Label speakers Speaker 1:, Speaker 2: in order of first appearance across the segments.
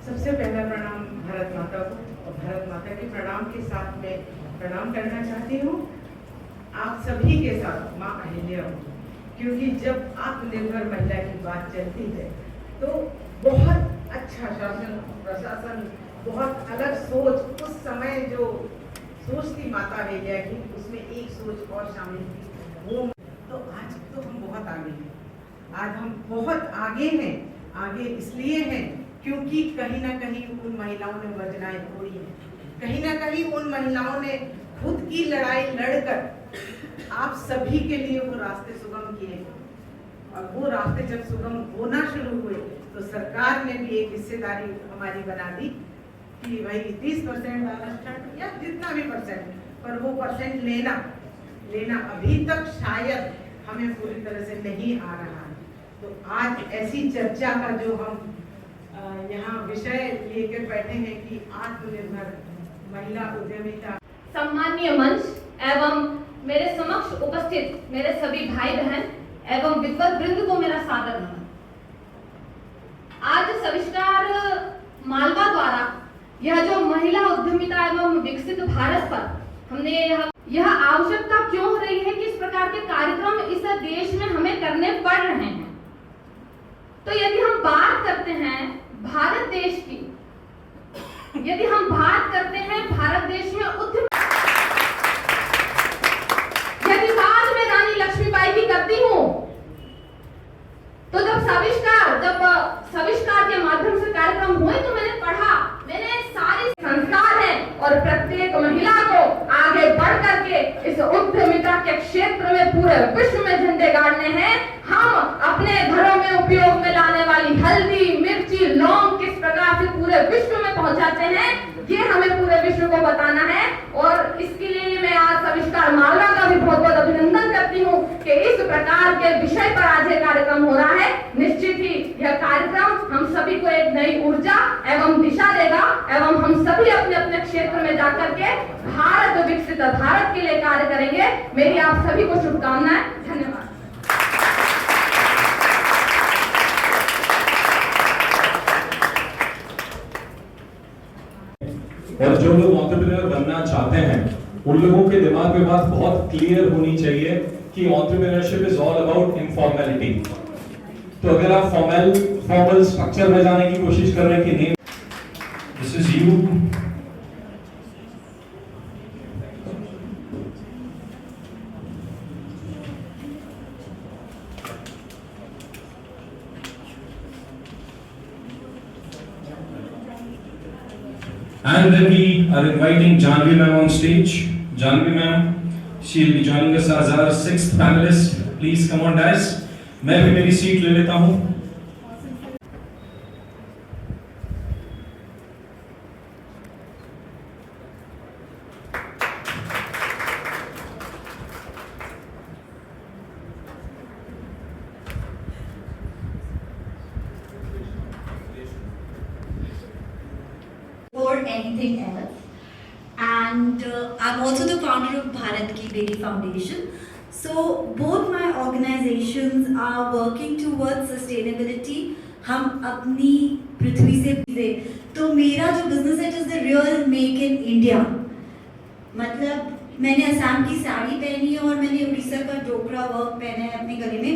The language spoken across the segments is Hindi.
Speaker 1: सबसे पहला प्रणाम भारत माता को, और भारत माता के प्रणाम के साथ में प्रणाम करना चाहती हूँ आप सभी के साथ माँ अहिल्या को, क्योंकि जब आत्मनिर्भर महिला की बात चलती है तो बहुत अच्छा शासन प्रशासन, बहुत अलग सोच, उस समय जो सोच थी माता अहिल्या की, उसमें एक सोच और शामिल थी वो। तो आज तो हम बहुत आगे हैं, आज हम बहुत आगे हैं। आगे इसलिए हैं क्योंकि कहीं ना कहीं उन महिलाओं ने वंदनाएं तोड़ी हैं, कहीं ना कहीं उन महिलाओं ने खुद की लड़ाई लड़कर आप सभी के लिए वो रास्ते सुगम किए, और वो रास्ते जब सुगम होना शुरू हुए तो सरकार ने भी एक हिस्सेदारी हमारी बना दी कि भाई 30% आरक्षण या जितना भी परसेंट, पर वो परसेंट लेना अभी तक शायद हमें पूरी तरह से नहीं आ रहा है। तो आज ऐसी चर्चा का जो हम यहाँ विषय लेकर बैठे हैं कि आत्मनिर्भर महिला उद्यमिता।
Speaker 2: सम्मानीय मंच एवं मेरे समक्ष उपस्थित मेरे सभी भाई बहन एवं विद्वत वृंद को मेरा सादर नमन। आज सविष्कार मालवा द्वारा यह जो महिला उद्यमिता एवं विकसित भारत पर हमने यह आवश्यकता क्यों हो रही है कि इस प्रकार के कार्यक्रम इस देश में हमें करने पड़ रहे हैं। तो यदि हम बात करते हैं भारत देश की, यदि हम बात करते हैं भारत देश में उद्यम, यदि बात में रानी लक्ष्मीबाई की करती हूं तो जब सविष्कार के माध्यम से कार्यक्रम हुए तो मैंने पढ़ा, मैंने सारे संस्कार हैं और प्रत्येक महिला को आगे बढ़ करके इस उद्यमिता के क्षेत्र में पूरे विश्व में झंडे गाड़ने हैं। हम अपने घरों में उपयोग में लाने वाली हल्दी, मिर्ची, लौंग किस प्रकार से पूरे विश्व में पहुंचाते हैं, ये हमें पूरे विश्व को बताना है। और इसके लिए मैं आज सविष्कार मालवा का भी बहुत बहुत अभिनंदन करती हूँ कि इस प्रकार के विषय पर आज ये कार्यक्रम हो रहा है। निश्चित ही यह कार्यक्रम हम सभी को एक नई ऊर्जा एवं दिशा देगा एवं हम सभी अपने अपने क्षेत्र में जाकर के भारत विकसित भारत के लिए कार्य करेंगे। मेरी आप सभी को शुभकामनाएं। धन्यवाद।
Speaker 3: और जो लोग एंटरप्रेन्योर बनना चाहते हैं उन लोगों के दिमाग में बात बहुत क्लियर होनी चाहिए कि एंटरप्रेन्योरशिप इज ऑल अबाउट इनफॉर्मेलिटी। तो अगर आप फॉर्मल स्ट्रक्चर में जाने की कोशिश कर रहे हैं कि नहीं, this is you, and then we are inviting Janvi ma'am on stage. Janvi ma'am, she will be joining us as our 6th panelist. Please come on guys. मैं भी मेरी सीट ले लेता हूँ।
Speaker 4: Or anything else, and I'm also the founder of Bharat Ki Beti Foundation. So both my organizations are working towards sustainability. हम अपनी पृथ्वी से तो मेरा जो बिजनेस है it is the real make in India. मतलब मैंने असम की साड़ी पहनी है और मैंने उड़ीसा का डोकरा वर्क पहना है अपने गले में,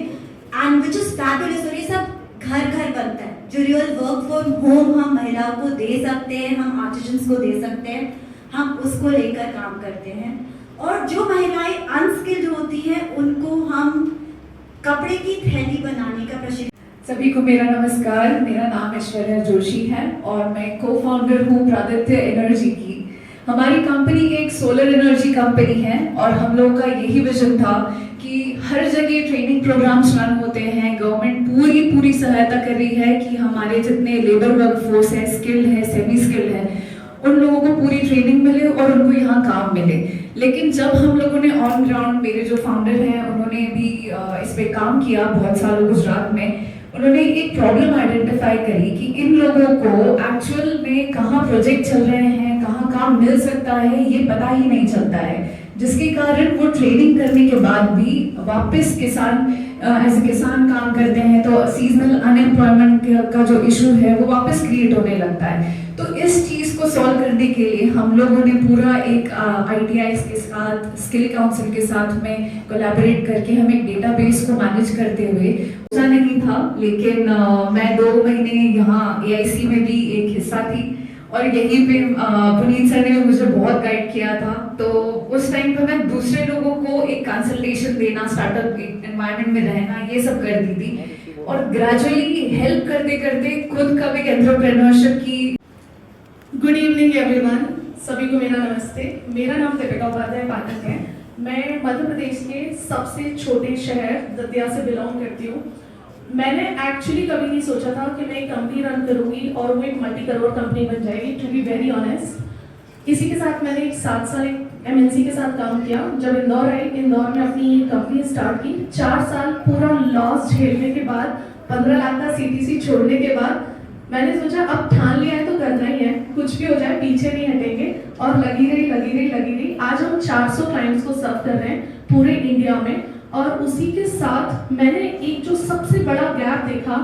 Speaker 4: एंड विच इज फैबुलस। और ये सब घर घर बनता है। जो रियल वर्क फ्रॉम होम हम महिलाओं को दे सकते हैं, हम आर्टिजन्स को दे सकते हैं, हम उसको लेकर काम करते हैं। और जो महिलाएं अनस्किल्ड होती हैं उनको हम कपड़े की थैली बनाने का प्रशिक्षण।
Speaker 5: सभी को मेरा नमस्कार। मेरा नाम ऐश्वर्या जोशी है और मैं को फाउंडर हूँ प्रादित्य एनर्जी की। हमारी कंपनी एक सोलर एनर्जी कंपनी है और हम लोगों का यही विजन था कि हर जगह ट्रेनिंग प्रोग्राम्स रन होते हैं। गवर्नमेंट पूरी सहायता कर रही है कि हमारे जितने लेबर वर्कफोर्स है, स्किल्ड है, सेमी स्किल्ड है, उन लोगों को पूरी ट्रेनिंग मिले और उनको यहाँ काम मिले। लेकिन जब हम लोगों ने ऑन ग्राउंड, मेरे जो फाउंडर हैं उन्होंने भी इस पे काम किया बहुत सालों गुजरात में, उन्होंने एक प्रॉब्लम आइडेंटिफाई करी कि इन लोगों को एक्चुअल में कहाँ प्रोजेक्ट चल रहे हैं, कहाँ काम मिल सकता है, ये पता ही नहीं चलता है, जिसके कारण वो ट्रेनिंग करने के बाद भी वापस किसान एज ए किसान काम करते हैं तो सीजनल अनएम्प्लॉयमेंट का जो इशू है वो वापस क्रिएट होने लगता है। तो इस चीज़ को सॉल्व करने के लिए हम लोगों ने पूरा एक ITI के साथ, स्किल काउंसिल के साथ में कोलैबोरेट करके हम एक डेटाबेस को मैनेज करते हुए, ऐसा नहीं था लेकिन मैं 2 महीने यहाँ AIC में भी एक हिस्सा थी और यहीं पे पुनीत सर ने मुझे बहुत गाइड किया था। तो उस टाइम पे मैं दूसरे लोगों को एक कंसल्टेशन देना, स्टार्टअप एनवायरनमेंट में रहना, ये सब कर दी थी और ग्रेजुअली हेल्प करते करते खुद का भी एंटरप्रेन्योरशिप की।
Speaker 6: गुड इवनिंग एवरीवन, सभी को मेरा नमस्ते। मेरा नाम दीपिका उपाध्याय पाठक है। मैं मध्य प्रदेश के सबसे छोटे शहर दतिया से बिलोंग करती हूँ। मैंने एक्चुअली कभी नहीं सोचा था कि मैं एक कंपनी रन करूँगी और वो एक मल्टी करोड़ कंपनी बन जाएगी, टू बी वेरी ऑनेस्ट। इसी के साथ मैंने एक 7 साल एक MNC के साथ काम किया। जब इंदौर आई, इंदौर में अपनी कंपनी स्टार्ट की। 4 साल पूरा लॉस झेलने के बाद, 15 लाख का CTC छोड़ने के बाद मैंने सोचा अब ठान लिया है तो करना ही है, कुछ भी हो जाए पीछे नहीं हटेंगे। और लगी रही। आज हम 400 क्लाइंट्स को सर्व कर रहे हैं पूरे इंडिया में। और उसी के साथ मैंने एक जो सबसे बड़ा गैप देखा,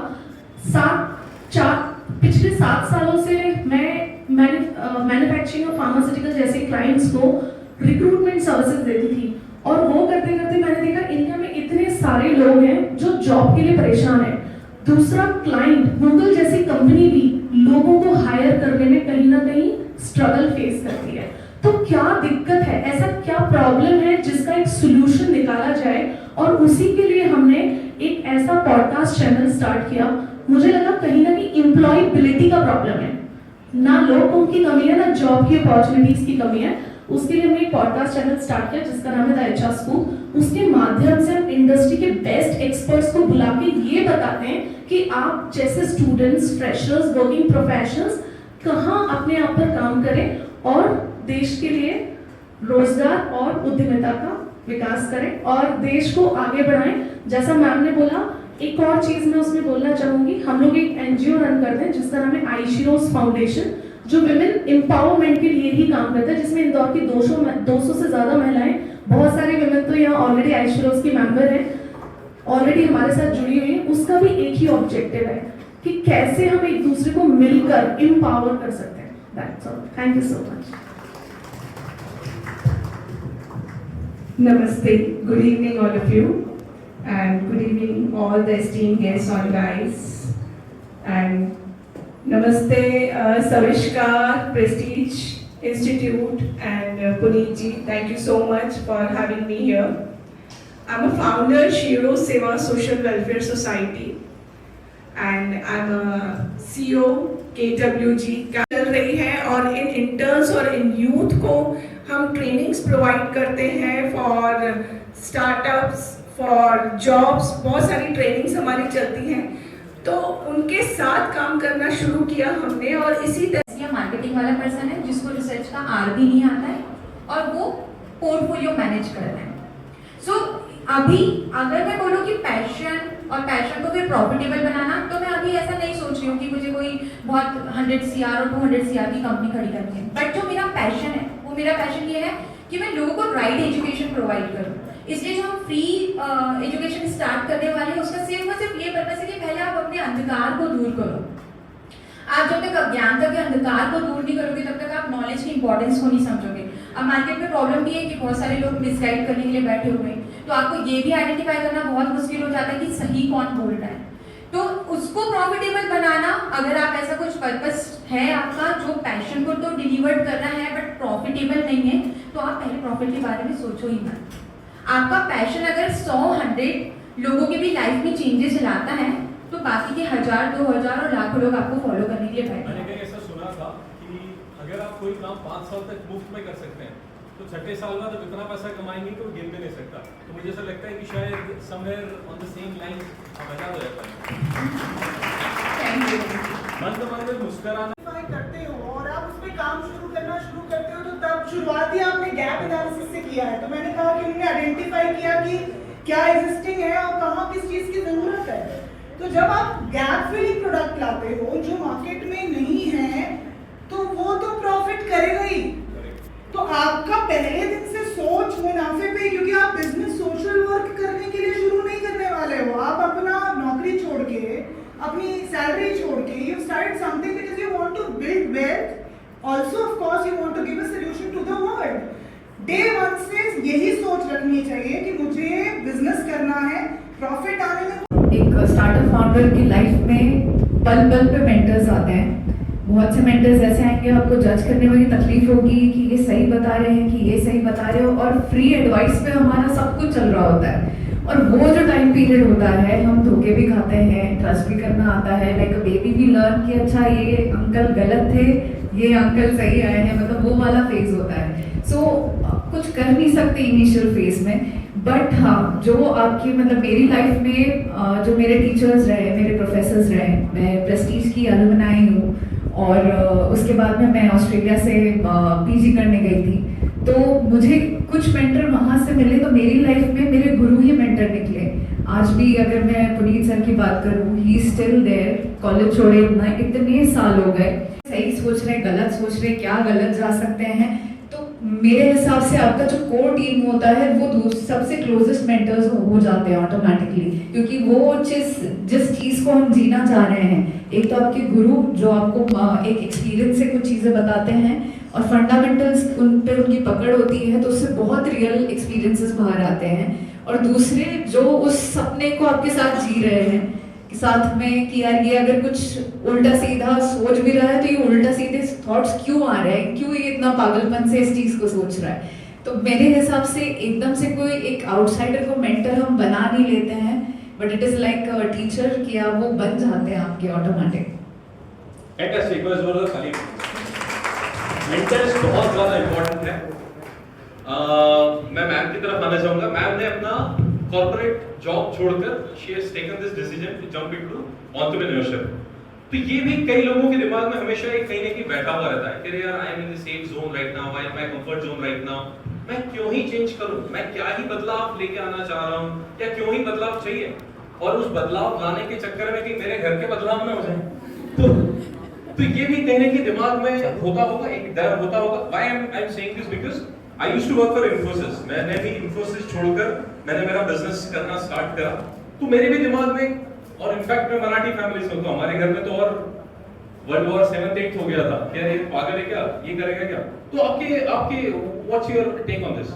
Speaker 6: पिछले 7 सालों से मैं मैन्युफैक्चरिंग और फार्मास्यूटिकल जैसे क्लाइंट्स को रिक्रूटमेंट सर्विसेज देती थी। और वो करते करते मैंने देखा इंडिया में इतने सारे लोग हैं जो जॉब के लिए परेशान हैं। दूसरा, क्लाइंट गूगल जैसी कंपनी भी लोगों को हायर करने में कहीं ना कहीं स्ट्रगल फेस करती है। तो क्या दिक्कत है, ऐसा क्या प्रॉब्लम है जिसका एक सोल्यूशन निकाला जाए। और उसी के लिए हमने एक ऐसा पॉडकास्ट चैनल स्टार्ट किया। मुझे लगा कहीं ना कहीं एम्प्लॉयबिलिटी का प्रॉब्लम है, ना लोगों की कमी है ना जॉब की अपॉर्चुनिटीज की कमी है। उसके लिए हमने एक पॉडकास्ट चैनल स्टार्ट किया जिसका नाम है द HR स्कूप। उसके माध्यम से हम इंडस्ट्री के बेस्ट एक्सपर्ट्स को बुला के ये बताते हैं कि आप जैसे स्टूडेंट्स, फ्रेशर्स, वर्किंग प्रोफेशनल्स कहाँ अपने आप पर काम करें और देश के लिए रोजगार और उद्यमिता का विकास करें और देश को आगे बढ़ाएं। जैसा मैम ने बोला, एक और चीज मैं उसमें बोलना चाहूंगी। हम लोग एक NGO रन करते हैं जिसका नाम है आईशीरोज फाउंडेशन, जो विमेन एम्पावरमेंट के लिए ही काम करता है, जिसमें इंदौर की 200 से ज्यादा महिलाएं, बहुत सारी विमेन तो यहाँ ऑलरेडी आईशीरोज की मेंबर हैं, ऑलरेडी हमारे साथ जुड़ी हुई है। उसका भी एक ही ऑब्जेक्टिव है कि कैसे हम एक दूसरे को मिलकर एम्पावर कर सकते हैं। That's all, thank you so much.
Speaker 7: Namaste, good evening all of you, and good evening all the esteemed guests on guys, and Namaste Savishkar Prestige Institute and Puneet ji, thank you so much for having me here. I'm a founder Shiro Seva Social Welfare Society and I'm a CEO KWG चल रही है और इन इंटर्न्स और इन यूथ को हम ट्रेनिंग्स प्रोवाइड करते हैं फॉर स्टार्टअप्स, फॉर जॉब्स। बहुत सारी ट्रेनिंग्स हमारी चलती हैं, तो उनके साथ काम करना शुरू किया हमने। और इसी तरह
Speaker 8: मार्केटिंग वाला पर्सन है जिसको रिसर्च का R भी नहीं आता है और वो पोर्टफोलियो मैनेज कर रहे हैं। सो अभी अगर मैं बोलूँ कि पैशन और पैशन को फिर प्रॉफिटेबल बनाना, तो मैं अभी ऐसा नहीं सोच रही हूँ कि मुझे कोई बहुत 100 CR और 200 CR की कंपनी खड़ी करनी है। बट जो मेरा पैशन है, वो मेरा पैशन ये है कि मैं लोगों को राइट एजुकेशन प्रोवाइड करूँ। इसलिए जो हम फ्री एजुकेशन स्टार्ट करने वाले हैं, उसका सिर्फ ये पर्पस है कि पहले आप अपने अंधकार को दूर करो। आप जब तक ज्ञान तक अंधकार को दूर नहीं करोगे, तब तक आप नॉलेज की इंपॉर्टेंस को नहीं समझोगे। अब मार्केट में प्रॉब्लम भी है कि बहुत सारे लोग मिसगाइड करने के लिए बैठे हुए हैं, तो आपको ये भी आइडेंटिफाई करना बहुत मुश्किल हो जाता है कि सही कौन बोल रहा है। तो उसको प्रॉफिटेबल बनाना, अगर आप ऐसा कुछ पर्पस है आपका जो पैशन को तो डिलीवर्ड करना है बट प्रॉफिटेबल नहीं है, तो आप पहले प्रॉफिट के बारे में सोचो ही मत। आपका पैशन अगर 100-100 लोगों की भी लाइफ में चेंजेस लाता है, तो बाकी के 1000, 2000 और लाखों लोग आपको फॉलो करने के लिए बैठे।
Speaker 3: मैंने कहीं ऐसा सुना था कि अगर आप कोई काम 5 साल तक मुफ्त में कर सकते हैं, तो 6ठे साल बाद जब इतना पैसा कमाएंगे तो गिन भी नहीं सकता। तो मुझे ऐसा लगता है कि शायद somewhere on the same line हम ऐसा हो जाता है। मन में मुस्कुराना
Speaker 1: करते हो और आप उस पे काम शुरू करते हो, तो तब शुरुआती आपने गैप एनालिसिस से किया है। तो मैंने कहा कि उन्होंने आइडेंटिफाई किया कि क्या एग्जिस्टिंग है और कहाँ किस चीज़ की ज़रूरत है। तो जब आप गैप फिलिंग प्रोडक्ट लाते हो जो मार्केट में नहीं है, तो वो तो प्रॉफिट करेगा ही। तो आपका पहले दिन से सोच मुनाफे पे, क्योंकि आप बिजनेस सोशल वर्क करने के लिए शुरू नहीं करने वाले
Speaker 9: वाले हो, आप अपना नौकरी छोड़ के, अपनी सैलरी छोड़ के, you start something because you want to build wealth, also of course you want to give a solution to the world. Day one से यही सोच रखनी चाहिए कि मुझे बिजनेस करना है, प्रॉफिट आने में।
Speaker 5: एक स्टार्टअप फाउंडर की लाइफ में पल पल पे मेंटर्स आते हैं। बहुत से मेंटर्स ऐसे आएंगे आपको जज करने में तकलीफ होगी कि ये सही बता रहे हैं कि ये सही बता रहे हो, और फ्री एडवाइस पे हमारा सब कुछ चल रहा होता है। और वो जो टाइम पीरियड होता है, हम धोखे भी खाते हैं, ट्रस्ट भी करना आता है, लाइक अ बेबी भी लर्न कि अच्छा ये अंकल गलत थे, ये अंकल सही आए हैं, मतलब वो वाला फेज होता है। सो कुछ कर नहीं सकते इनिशियल फेज में, बट हाँ जो आपकी मतलब मेरी लाइफ में जो मेरे टीचर्स रहे, मेरे प्रोफेसर्स रहे, मैं प्रेस्टीज की अलुमनाई हूँ, और उसके बाद में मैं ऑस्ट्रेलिया से पीजी करने गई थी, तो मुझे कुछ मेंटर वहाँ से मिले, तो मेरी लाइफ में मेरे गुरु ही मेंटर निकले। आज भी अगर मैं पुनीत सर की बात करूँ, ही स्टिल देयर, कॉलेज छोड़े इतने साल हो गए, सही सोच रहे गलत सोच रहे, क्या गलत जा सकते हैं। तो मेरे हिसाब से आपका जो कोर टीम होता है वो सबसे क्लोजेस्ट मेंटर्स हो जाते हैं ऑटोमेटिकली, क्योंकि वो जिस चीज़ को हम जीना चाह रहे हैं, एक तो आपके गुरु जो आपको एक एक्सपीरियंस से कुछ चीज़ें बताते हैं और फंडामेंटल्स उन पे उनकी पकड़ होती है, तो उससे बहुत रियल एक्सपीरियंसेस बाहर आते हैं। और दूसरे जो उस सपने को आपके साथ जी रहे हैं साथ में कि यार ये अगर कुछ उल्टा सीधा सोच भी रहा है तो ये उल्टा सीधे थॉट्स क्यों आ रहे हैं, क्यों ये इतना पागलपन से इस चीज़ को सोच रहा है। तो मेरे हिसाब से एकदम से कोई एक आउटसाइडर को मेंटर हम बना नहीं लेते हैं, but it is like teacher कि आप वो बन जाते हैं आपके ऑटोमेटिक।
Speaker 3: मेंटर्स बहुत ज़्यादा इम्पोर्टेंट है। मैं मैम की तरफ आना चाहूँगा। मैम ने अपना कॉर्पोरेट जॉब छोड़कर she has taken this decision to jump into entrepreneurship। तो ये भी कई लोगों के दिमाग में हमेशा एक कहीं ना कहीं बैठा हुआ रहता है कि यार I am in the safe zone right now, I am my comfort zone right now, मैं क्यों ही चेंज करूं, मैं क्या ही बदलाव लेके आना चाह रहा हूं, या क्यों ही बदलाव चाहिए, और उस बदलाव लाने के चक्कर में कि मेरे घर के बदलाव ना हो जाए। तो ये भी कहीं ना कहीं दिमाग में होता होगा, एक डर होता होगा। Why I am saying this because I used to work for Infosys. मैंने भी इन्फोसिस छोड़कर मैंने मेरा बिजनेस करना स्टार्ट करा, तो मेरे भी दिमाग में, और इनफैक्ट मैं मराठी फैमिली से हूं, तो हमारे घर में तो और वर्ल्ड वॉर 7-8 हो गया था, क्या ये पागल है क्या, ये करेगा क्या। तो आपके what's your take on this?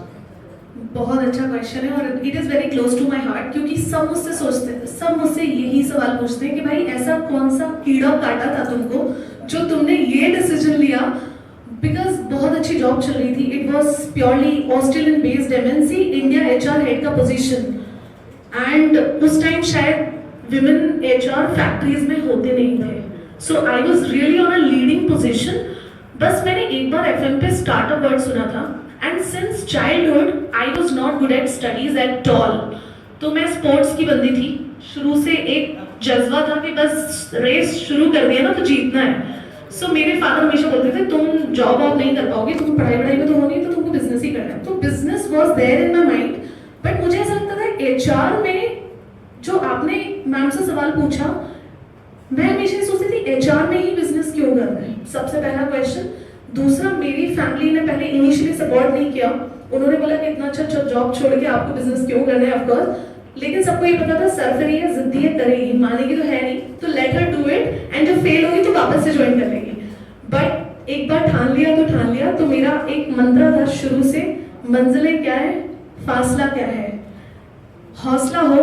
Speaker 6: बहुत अच्छा क्वेश्चन है और it is very close to my heart, क्योंकि सब मुझसे यही सवाल पूछते हैं कि भाई ऐसा कौन सा कीड़ा काटा था तुमको जो तुमने ये डिसीजन लिया, बिकॉज बहुत अच्छी जॉब चल रही थी। It was purely Australian based MNC, India HR head का पोजीशन, एंड उस टाइम शायद विमेन HR फैक्ट्रीज में होते नहीं थे। So I was really on a leading position. बस मैंने एक बार FM पे स्टार्टअप वर्ड सुना था, and since childhood I was not good at studies at all. तो मैं स्पोर्ट्स की बंदी थी, शुरू से एक जज्बा था कि बस रेस शुरू कर दिया ना तो जीतना है। सो मेरे फादर हमेशा बोलते थे तुम जॉब वॉब नहीं कर पाओगे, तुम पढ़ाई में तो होनी है, तो तुमको बिजनेस ही करना है। तो business was there in my mind, but मुझे ऐसा लगता था HR में, जो आपने मैम से सवाल पूछा, मैं हमेशा सोचती थी HR में ही बिजनेस क्यों करना है, सबसे पहला क्वेश्चन। दूसरा, मेरी फैमिली ने पहले इनिशियली सपोर्ट नहीं किया, उन्होंने बोला कि इतना अच्छा जॉब छोड़ के आपको बिजनेस क्यों करना है, ऑफकोर्स। लेकिन सबको ये पता था सरफरी है, जिद्दी है, करेगी, मानेगी तो है नहीं, तो let her do it, and जब फेल होगी तो वापस से ज्वाइन कर लेगी। बट एक बार ठान लिया तो मेरा एक मंत्र था शुरू से, मंजिलें क्या है, फासला क्या है, हौसला हो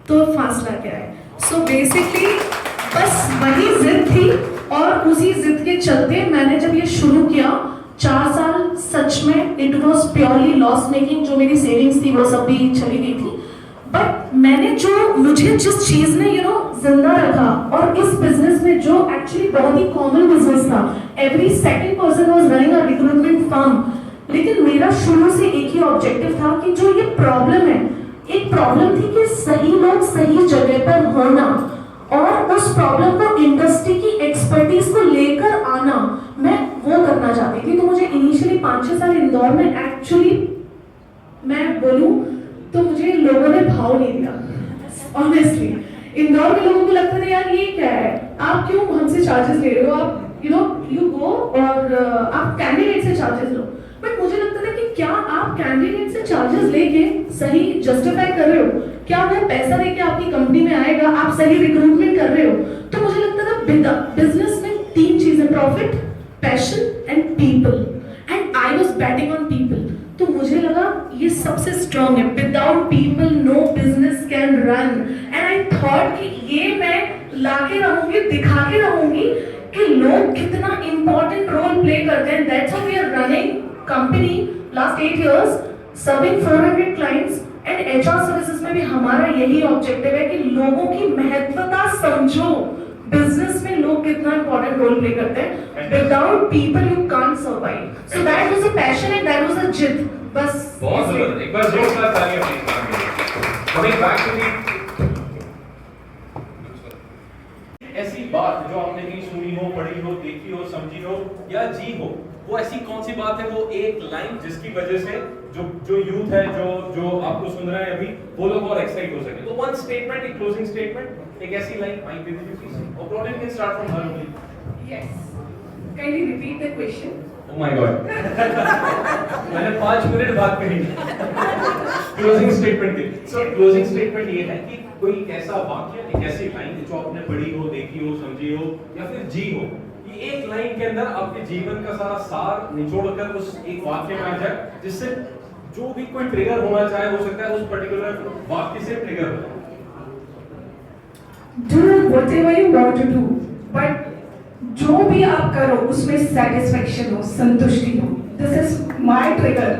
Speaker 6: तो फासला क्या है। सो बेसिकली बस वही जिद थी, और उसी जिद के चलते मैंने जब ये शुरू किया, 4 साल सच में it was purely loss making, जो मेरी सेविंग्स थी वो सब भी चली गई थी। बट मैंने मुझे जिस चीज ने जिंदा रखा, और इस बिजनेस में जो एक्चुअली बहुत ही कॉमन बिजनेस था, every second person was running a recruitment firm, लेकिन मेरा शुरू से एक ही ऑब्जेक्टिव था कि जो ये प्रॉब्लम है, एक प्रॉब्लम थी कि सही लोग सही जगह पर होना, और उस प्रॉब्लम को इंडस्ट्री की एक्सपर्टीज को लेकर आना, मैं वो करना चाहती थी। तो मुझे इनिशियली 5-6 साल इंदौर में, एक्चुअली मैं बोलूं तो मुझे लोगों ने भाव नहीं दिया, ऑनेस्टली। इंदौर के लोगों को लगता था यार ये क्या है, आप क्यों हमसे चार्जेस ले रहे हो, आप यू गो और आप कैंडिडेट से चार्जेस लो। बट मुझे लगता था कि क्या आप कैंडिडेट से चार्जेस लेके सही जस्टिफाई कर रहे हो, क्या वो पैसा देके आपकी कंपनी में आएगा, आप सही रिक्रूटमेंट कर रहे हो। तो मुझे लगता था बिजनेस में 3 चीजें, profit, passion and people, and I was batting on people. तो मुझे लगा ये सबसे स्ट्रॉन्ग है, without people know business can run, and I thought कि ये मैं लाके रहूंगी, दिखा के रहूंगी कि लोग कितना इंपॉर्टेंट रोल प्ले करते हैं। That's how we are running company last 8 years, serving 400 clients, and HR services में भी हमारा यही ऑब्जेक्टिव है कि लोगों की महत्वता समझो, बिजनेस में लोग कितना इंपॉर्टेंट रोल प्ले करते हैं। Without people you can't survive. So that was a passion and that was a जिद। बस
Speaker 3: बहुत जबरदस्त, एक बार जोरदार तालियां please. Coming back to the ऐसी बात जो आपने कहीं सुनी हो, पढ़ी हो, देखी हो, समझी हो या जी हो, वो ऐसी कौन सी बात है, वो एक लाइन जिसकी वजह से जो यूथ है, जो आपको सुन रहे हैं अभी, वो लोग और एक्साइट हो सके। तो वन स्टेटमेंट, एक क्लोजिंग स्टेटमेंट, एक ऐसी लाइन माइक दे दीजिए प्लीज, और product can start from her only.
Speaker 9: Yes. Can you repeat the question?
Speaker 3: Oh my God. मैंने 5 मिनट बात कही क्लोजिंग स्टेटमेंट की। सो क्लोजिंग स्टेटमेंट ये है कि कोई एक ऐसा वाक्य, एक ऐसी लाइन जो आपने पढ़ी हो, देखी हो, समझी हो या फिर जी हो, ये एक लाइन के अंदर आपके जीवन का सारा सार निचोड़कर उस एक वाक्य में आ जाए, जिससे जो भी कोई ट्रिगर होना चाहे, हो सकता है उस पर्टिकुलर वाक्य से ट्रिगर हो।
Speaker 9: Do whatever you want to do, but जो भी आप करो उसमें सेटिस्फेक्शन हो, संतुष्टि हो। This is my trigger.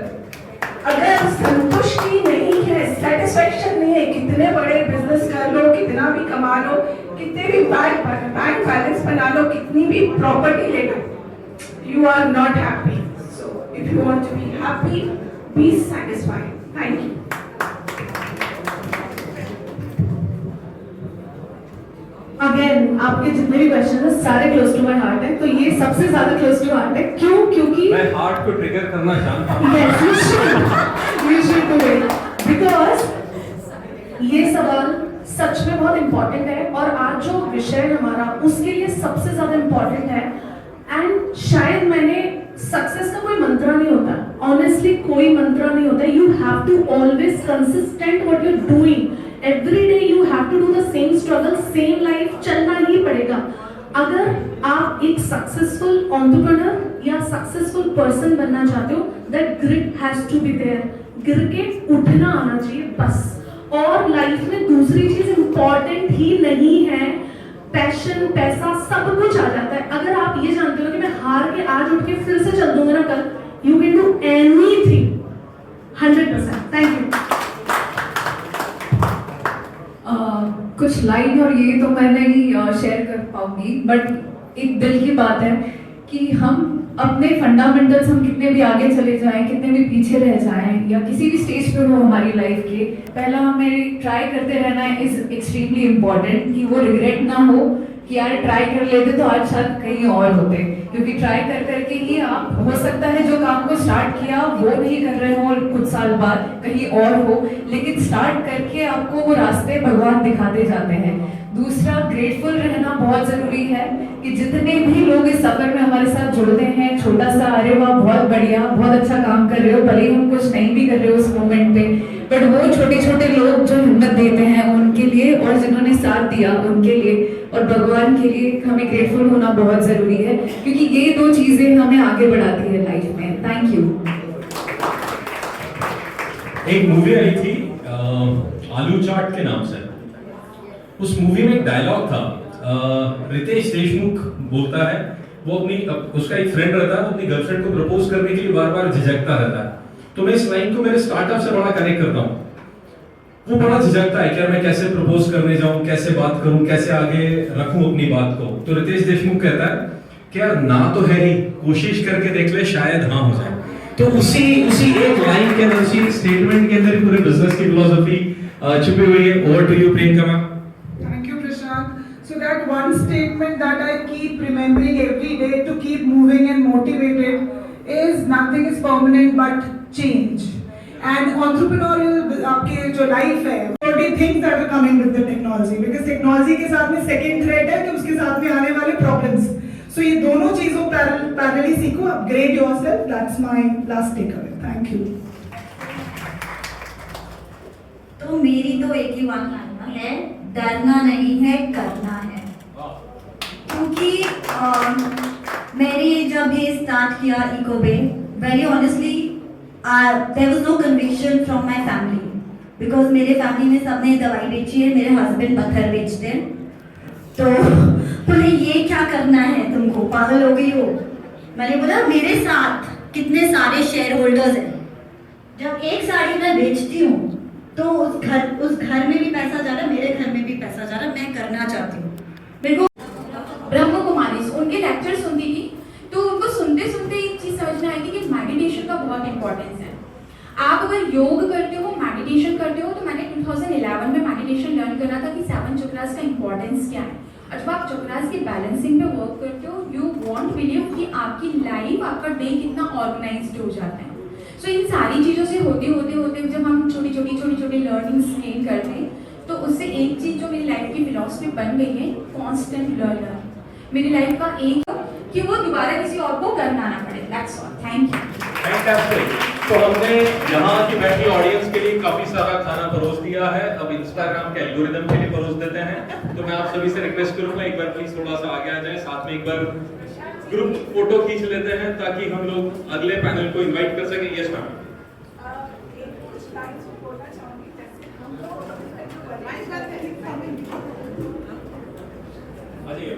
Speaker 9: अगर संतुष्टि नहीं है, सेटिस्फेक्शन नहीं है, कितने बड़े बिजनेस कर लो, कितना भी कमा लो, कितने भी बैंक बैलेंस बना लो, कितनी भी प्रॉपर्टी ले लो, you are not happy. So if you want to be happy, be satisfied. Thank you.
Speaker 6: Again आपके जितने भी क्वेश्चन है सारे क्लोज टू माय हार्ट है, तो ये सबसे ज्यादा क्लोज टू हार्ट है। क्यों? क्योंकि
Speaker 3: मैं हार्ट को ट्रिगर करना चाहता हूं।
Speaker 6: yes, you should do it, because ये सवाल सच में बहुत इंपॉर्टेंट है, और आज जो विषय है हमारा उसके लिए सबसे ज्यादा इंपॉर्टेंट है। एंड शायद मैंने, सक्सेस का कोई मंत्र नहीं होता, ऑनेस्टली कोई मंत्र नहीं होता। You have to always consistent what you are doing, every day you have to do the same struggle, same life, चलना ही पड़ेगा। अगर आप एक सक्सेसफुल एंटरप्रेन्योर या सक्सेसफुल पर्सन बनना चाहते हो, that grit has to be there, गिर के उठना आना चाहिए बस। और लाइफ में दूसरी चीज इंपॉर्टेंट ही नहीं है, पैशन, पैसा, सब कुछ आ जाता है। अगर आप ये जानते हो कि मैं हार के आज उठ के फिर से चल दूंगा ना कल, you can do anything 100%। Thank you.
Speaker 5: कुछ लाइन और ये तो मैं नहीं शेयर कर पाऊंगी, बट एक दिल की बात है कि हम अपने फंडामेंटल्स, हम कितने भी आगे चले जाएं, कितने भी पीछे रह जाएं, या किसी भी स्टेज पे हो हमारी लाइफ के, पहला हमें ट्राई करते रहना इज एक्सट्रीमली इम्पोर्टेंट, कि वो रिग्रेट ना हो कि यार ट्राई कर लेते तो आज शायद कहीं और होते। क्योंकि ट्राई कर करके ही आप, हो सकता है जो काम को स्टार्ट किया वो नहीं कर रहे हो और कुछ साल बाद कहीं और हो, लेकिन स्टार्ट करके आपको वो रास्ते भगवान दिखाते जाते हैं। दूसरा, ग्रेटफुल रहना बहुत जरूरी है कि जितने भी लोग इस सफर में हमारे साथ जुड़ते हैं, छोटा सा अरे वाह बहुत बढ़िया, बहुत अच्छा काम कर रहे हो, भले ही हम कुछ नहीं भी कर रहे हो उस मोमेंट पे, बट वो छोटे छोटे लोग जो हिम्मत देते हैं उनके लिए, और जिन्होंने साथ दिया उनके लिए, और भगवान के लिए हमें ग्रेटफुल होना बहुत जरूरी है, क्योंकि ये 2 चीजें हमें आगे बढ़ाती है लाइफ में। Thank you.
Speaker 3: एक मूवी आई थी आलू चाट के नाम से। उस मूवी में एक डायलॉग था, रितेश देशमुख बोलता है, वो अपनी उसका एक फ्रेंड रहता है, वो अपनी गर्लफ्रेंड को प्रपोज करने के लिए बार बार झिझकता रहता है। तो मैं इस लाइन को मेरे स्टार्टअप से बड़ा कनेक्ट करता हूँ। वो बड़ा झिझकता है कि मैं कैसे प्रपोज करने जाऊं, कैसे बात करूं, कैसे आगे रखूं अपनी बात को। तो रितेश देशमुख कहता है कि यार ना तो है ही, कोशिश करके देख ले, शायद हाँ हो जाए। तो उसी एक लाइन के अंदर, उसी स्टेटमेंट के अंदर पूरे बिजनेस की फिलॉसफी छुपी हुई है। Over to you Priyanka ma'am.
Speaker 9: Thank you, Prashant. So that one statement that I keep remembering every day to keep moving and motivated is nothing is permanent but change. And entrepreneurial आपके जो life है, 30 things that are coming with the technology, because technology के साथ में second threat है कि उसके साथ में आने वाले problems. So ये दोनों चीजों पैरेलली सीखो, upgrade yourself, that's my last takeaway. Thank you.
Speaker 4: तो मेरी तो एक ही वन लाइनर है, डरना नहीं है, करना है। क्योंकि मैंने जब ये स्टार्ट किया इकोबे, very honestly there was no conviction from my family, because मेरे फैमिली में सबने दवाई बेची है, मेरे हस्बैंड पत्थर बेचते हैं। तो बोले ये क्या करना है तुमको, पागल हो गई हो। मैंने बोला मेरे साथ कितने सारे शेयर होल्डर्स हैं, जब एक साड़ी मैं बेचती हूँ तो उस घर में भी पैसा जा रहा है, मेरे घर में भी पैसा जा रहा है, मैं करना चाहती हूँ। मेरे को
Speaker 8: ब्रह्म कुमारी उनके लेक्चर सुनती थी, तो उनको सुनते सुनते एक चीज समझ में आई थी कि मेडिटेशन का बहुत इंपॉर्टेंस है। आप अगर योग करते हो, मेडिटेशन करते हो, तो मैंने 2011 में मेडिटेशन लर्न करा था कि 7 चक्रास का इंपॉर्टेंस क्या है। और जब आप चक्रास की बैलेंसिंग पे वर्क करते हो, यू वॉन्ट बिलीव कि आपकी लाइफ, आपका डे कितना ऑर्गेनाइज्ड हो जाता है। सो इन सारी चीज़ों से होते जब हम छोटी छोटी लर्निंग्स गेन करते हैं, तो उससे एक चीज़ जो मेरी लाइफ की फिलॉसफी बन गई है, कॉन्स्टेंट लर्नर। मेरी लाइफ का एक कि वो दोबारा किसी और को करना ना पड़े। That's all, thank you.
Speaker 3: Fantastic. तो हमने यहाँ की बैठी ऑडियंस के लिए काफी सारा खाना परोस दिया है, अब इंस्टाग्राम के एल्गोरिदम के लिए परोस देते हैं। तो मैं आप सभी से रिक्वेस्ट करूंगा एक बार प्लीज थोड़ा सा आगे आ जाए, साथ में एक बार ग्रुप फोटो खींच लेते हैं ताकि हम लोग अगले पैनल को इनवाइट कर सकें। Yes ma'am. आ जाइए।